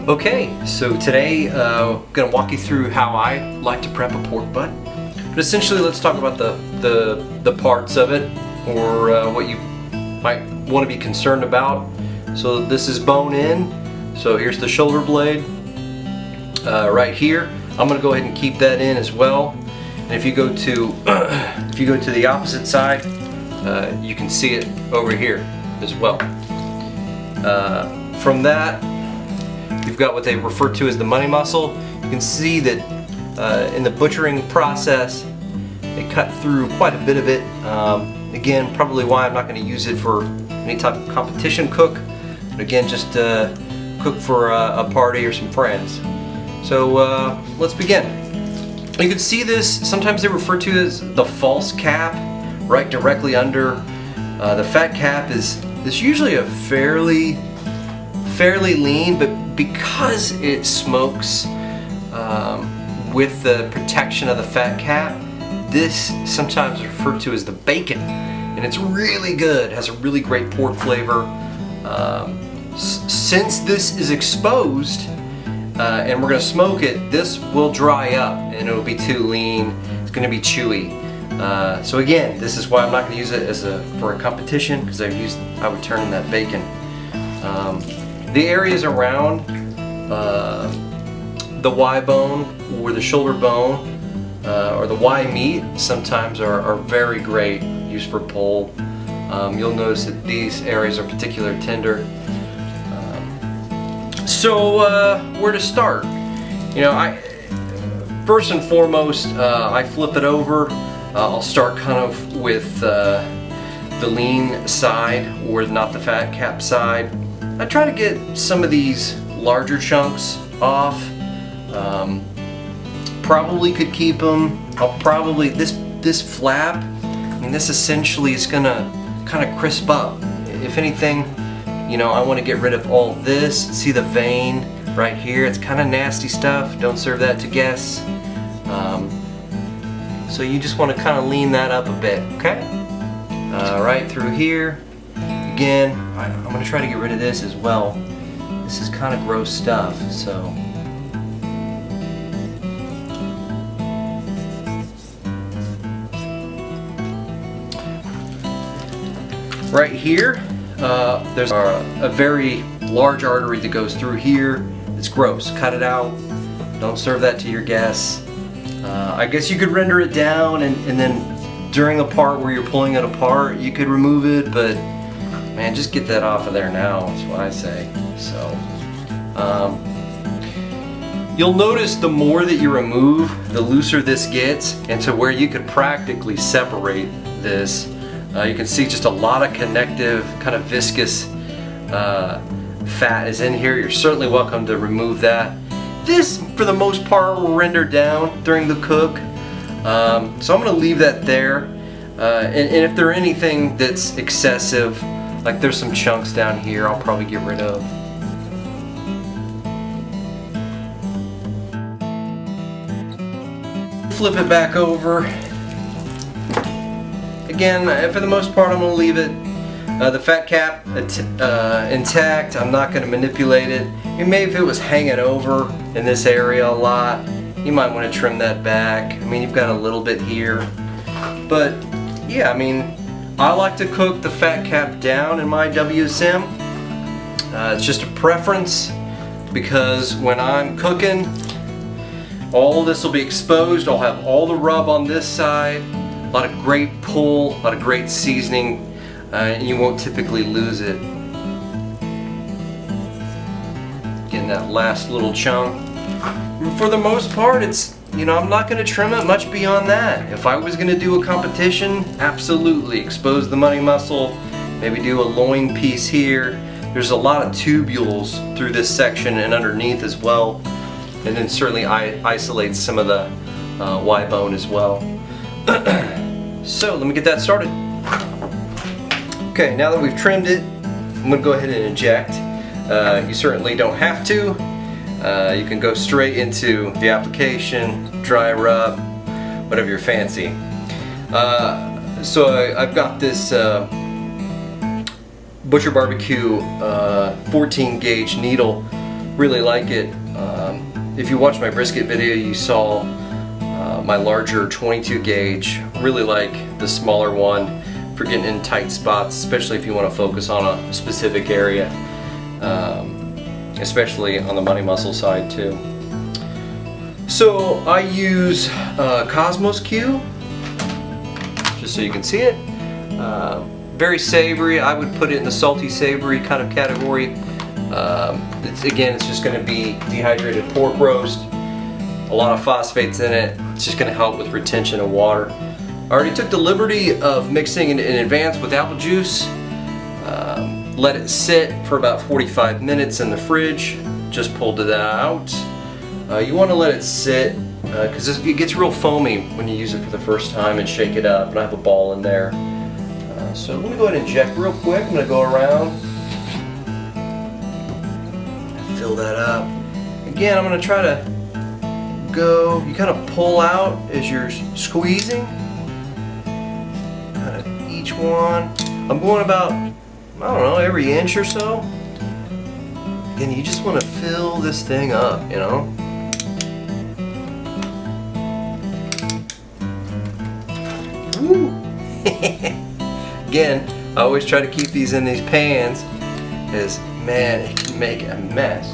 Okay, so today I'm going to walk you through how I like to prep a pork butt. But essentially, let's talk about the parts of it, or what you might want to be concerned about. So this is bone in. So here's the shoulder blade right here. I'm going to go ahead and keep that in as well. And if you go to the opposite side, you can see it over here as well. From that, you've got what they refer to as the money muscle. You can see that in the butchering process, they cut through quite a bit of it. Again, probably why I'm not going to use it for any type of competition cook, but again, just cook for a party or some friends. So let's begin. You can see this, sometimes they refer to as the false cap, right directly under. The fat cap is usually a fairly lean, but because it smokes with the protection of the fat cap, this sometimes is referred to as the bacon, and it's really good, has a really great pork flavor. Since this is exposed and we're going to smoke it, this will dry up and it'll be too lean. It's going to be chewy. So again, this is why I'm not going to use it for a competition, because I would turn in that bacon. The areas around the Y bone or the shoulder bone or the Y meat sometimes are very great, used for pole. You'll notice that these areas are particularly tender. So where to start? You know, first and foremost, I flip it over. I'll start kind of with the lean side, or not the fat cap side. I try to get some of these larger chunks off. Probably could keep them. I'll probably, this flap, I mean, this essentially is gonna kind of crisp up. If anything, you know, I want to get rid of all this. See the vein right here? It's kind of nasty stuff. Don't serve that to guests. So you just want to kind of lean that up a bit, okay? Right through here. Again, I'm going to try to get rid of this as well. This is kind of gross stuff, so. Right here, there's a very large artery that goes through here. It's gross. Cut it out. Don't serve that to your guests. I guess you could render it down, and then during the part where you're pulling it apart, you could remove it, but man, just get that off of there now, is what I say. So, you'll notice the more that you remove, the looser this gets, and to where you could practically separate this. You can see just a lot of connective, kind of viscous fat is in here. You're certainly welcome to remove that. This, for the most part, will render down during the cook. So I'm going to leave that there. And if there's anything that's excessive, like there's some chunks down here, I'll probably get rid of. Flip it back over. Again, for the most part, I'm going to leave it. The fat cap intact. I'm not going to manipulate it. And maybe if it was hanging over in this area a lot, you might want to trim that back. I mean, you've got a little bit here. But yeah, I mean, I like to cook the fat cap down in my WSM. It's just a preference, because when I'm cooking, all of this will be exposed. I'll have all the rub on this side. A lot of great pull, a lot of great seasoning, and you won't typically lose it. Getting that last little chunk. And for the most part, it's, you know, I'm not going to trim it much beyond that. If I was going to do a competition, absolutely expose the money muscle, maybe do a loin piece here. There's a lot of tubules through this section and underneath as well, and then certainly isolate some of the Y bone as well. So let me get that started. Okay, now that we've trimmed it, I'm going to go ahead and inject. You certainly don't have to. You can go straight into the application, dry rub, whatever you're fancy. So I've got this Butcher Barbecue 14 gauge needle Really like it. If you watched my brisket video, you saw my larger 22 gauge. Really like the smaller one for getting in tight spots, especially if you want to focus on a specific area, especially on the money muscle side too. So I use Cosmos Q, just so you can see it. Very savory. I would put it in the salty savory kind of category. It's just going to be dehydrated pork roast, a lot of phosphates in it. It's just going to help with retention of water. I already took the liberty of mixing in advance with apple juice. Let it sit for about 45 minutes in the fridge. Just pulled it out. You want to let it sit because it gets real foamy when you use it for the first time, and shake it up. And I have a ball in there. So let me go ahead and inject real quick. I'm going to go around, fill that up. Again, I'm going to try to go, you kind of pull out as you're squeezing. Kind of each one. I'm going about, I don't know, every inch or so. Again, you just want to fill this thing up, you know. Woo! Again, I always try to keep these in these pans, because man, it can make a mess.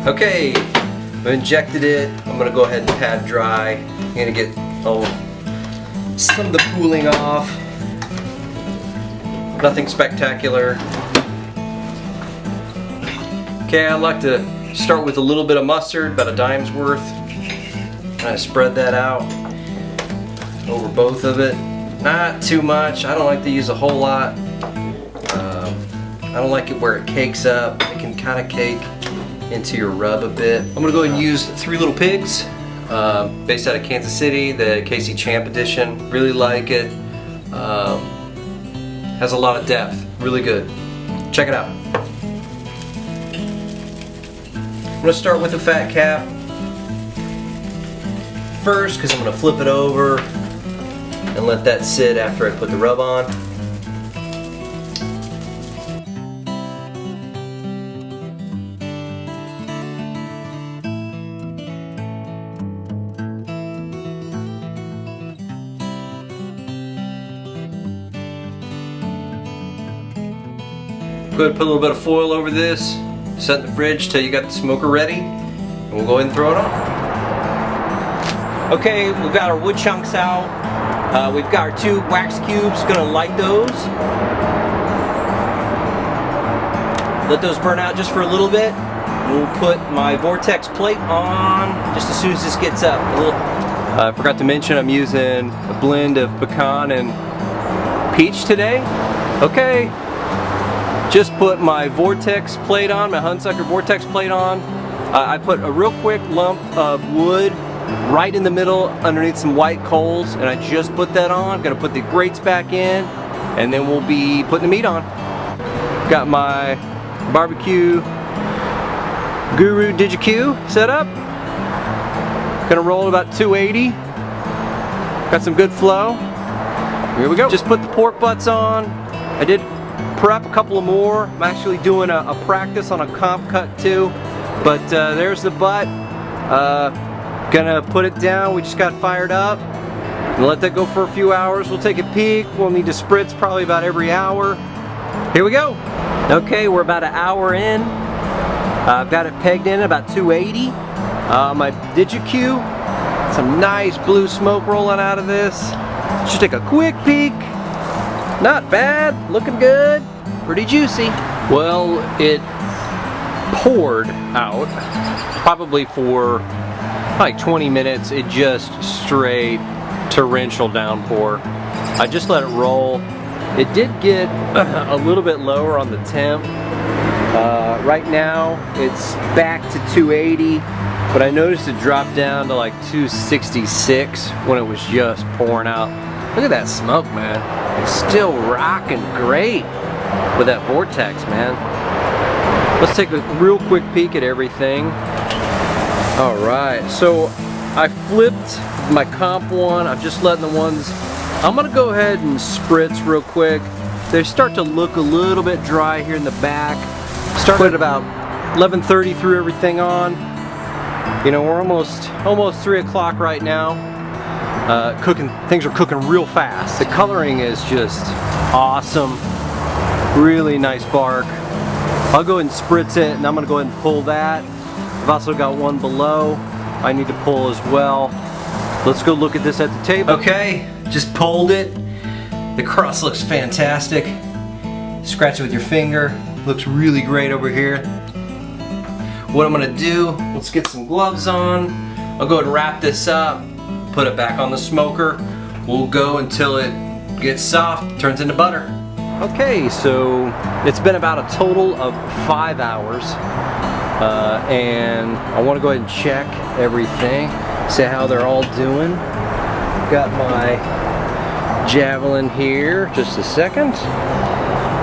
Okay, I've injected it. I'm gonna go ahead and pat dry. I'm gonna get some of the pooling off. Nothing spectacular. Okay, I like to start with a little bit of mustard, about a dime's worth. Kind of spread that out over both of it. Not too much. I don't like to use a whole lot. I don't like it where it cakes up. It can kind of cake into your rub a bit. I'm gonna go ahead and use 3 Little Pigs, based out of Kansas City, the Casey Champ edition. Really like it. Has a lot of depth. Really good. Check it out. I'm gonna start with the fat cap first, because I'm gonna flip it over and let that sit after I put the rub on. Go ahead and put a little bit of foil over this, set in the fridge till you got the smoker ready, and we'll go ahead and throw it on. Okay, we've got our wood chunks out. We've got our 2 wax cubes, gonna light those. Let those burn out just for a little bit. We'll put my vortex plate on just as soon as this gets up. I forgot to mention I'm using a blend of pecan and peach today. Okay. Just put my vortex plate on, my hunsaker vortex plate on. I put a real quick lump of wood right in the middle underneath some white coals, and I just put that on. Gonna put the grates back in, and then we'll be putting the meat on. Got my barbecue Guru DigiQ set up. Gonna roll about 280. Got some good flow. Here we go. Just put the pork butts on. I did prep a couple of more. I'm actually doing a practice on a comp cut too. But there's the butt. Gonna put it down. We just got fired up. And let that go for a few hours. We'll take a peek. We'll need to spritz probably about every hour. Here we go. Okay, we're about an hour in. I've got it pegged in at about 280. My DigiQ. Some nice blue smoke rolling out of this. Just take a quick peek. Not bad, looking good, pretty juicy. Well, it poured out, probably for like 20 minutes, it just straight torrential downpour. I just let it roll. It did get a little bit lower on the temp. Right now it's back to 280, but I noticed it dropped down to like 266 when it was just pouring out. Look at that smoke, man. It's still rocking great with that vortex, man. Let's take a real quick peek at everything. All right, so I flipped my comp one. I'm just letting the ones, I'm gonna go ahead and spritz real quick. They start to look a little bit dry here in the back. Started at about 11:30, threw everything on. You know, we're almost 3 o'clock right now. Things are cooking real fast. The coloring is just awesome. Really nice bark. I'll go ahead and spritz it, and I'm gonna go ahead and pull that. I've also got one below I need to pull as well. Let's go look at this at the table. Okay, just pulled it. The crust looks fantastic. Scratch it with your finger. Looks really great over here. What I'm gonna do, let's get some gloves on. I'll go ahead and wrap this up, put it back on the smoker. We'll go until it gets soft, turns into butter. Okay, so it's been about a total of 5 hours. And I want to go ahead and check everything, see how they're all doing. Got my javelin here, just a second.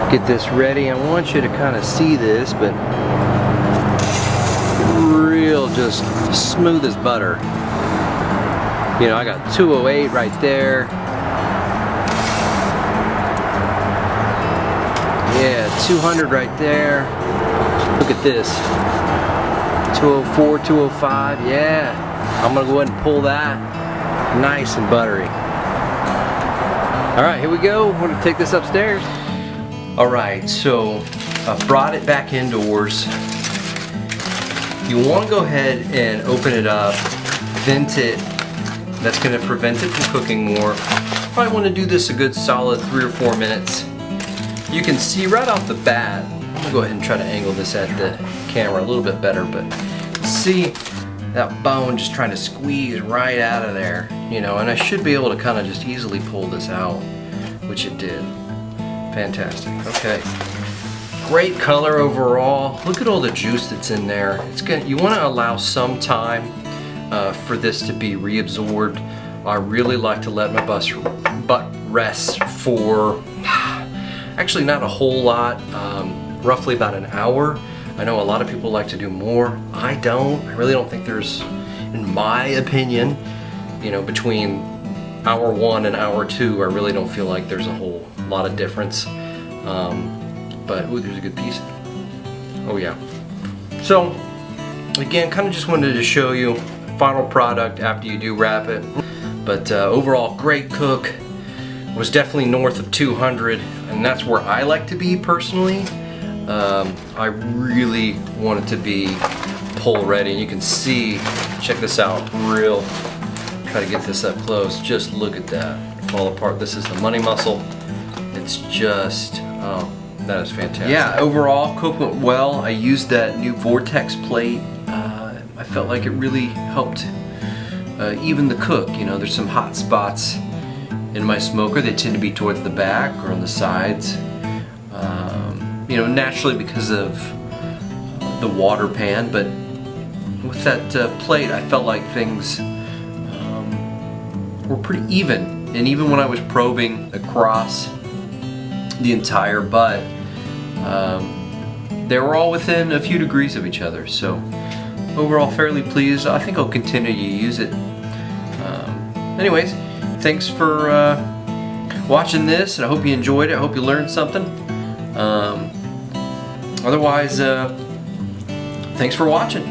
Get this ready. I want you to kind of see this, but real just smooth as butter. You know, I got 208 right there. Yeah, 200 right there. Look at this. 204, 205, yeah. I'm gonna go ahead and pull that. Nice and buttery. All right, here we go. I'm gonna take this upstairs. All right, so I brought it back indoors. You wanna go ahead and open it up, vent it. That's gonna prevent it from cooking more. Probably wanna do this a good solid 3 or 4 minutes. You can see right off the bat, I'm gonna go ahead and try to angle this at the camera a little bit better, but see that bone just trying to squeeze right out of there, you know, and I should be able to kind of just easily pull this out, which it did. Fantastic. Okay, great color overall. Look at all the juice that's in there. You want to allow some time for this to be reabsorbed. I really like to let my butt rest for actually not a whole lot, roughly about an hour. I know a lot of people like to do more. I don't. I really don't think there's, in my opinion, you know, between hour 1 and hour 2, I really don't feel like there's a whole lot of difference. But ooh, there's a good piece. Oh yeah. So again, kind of just wanted to show you final product after you do wrap it. But overall, great cook. Was definitely north of 200, and that's where I like to be personally. I really want it to be pull ready, and you can see, check this out, try to get this up close. Just look at that, fall apart. This is the money muscle. It's just, oh, that is fantastic. Yeah, overall, cook went well. I used that new vortex plate. I felt like it really helped even the cook. You know, there's some hot spots in my smoker. They tend to be towards the back or on the sides. You know, naturally because of the water pan, but with that plate, I felt like things were pretty even. And even when I was probing across the entire butt, they were all within a few degrees of each other. So overall, fairly pleased. I think I'll continue to use it. Anyways, thanks for watching this, and I hope you enjoyed it. I hope you learned something. Otherwise, thanks for watching.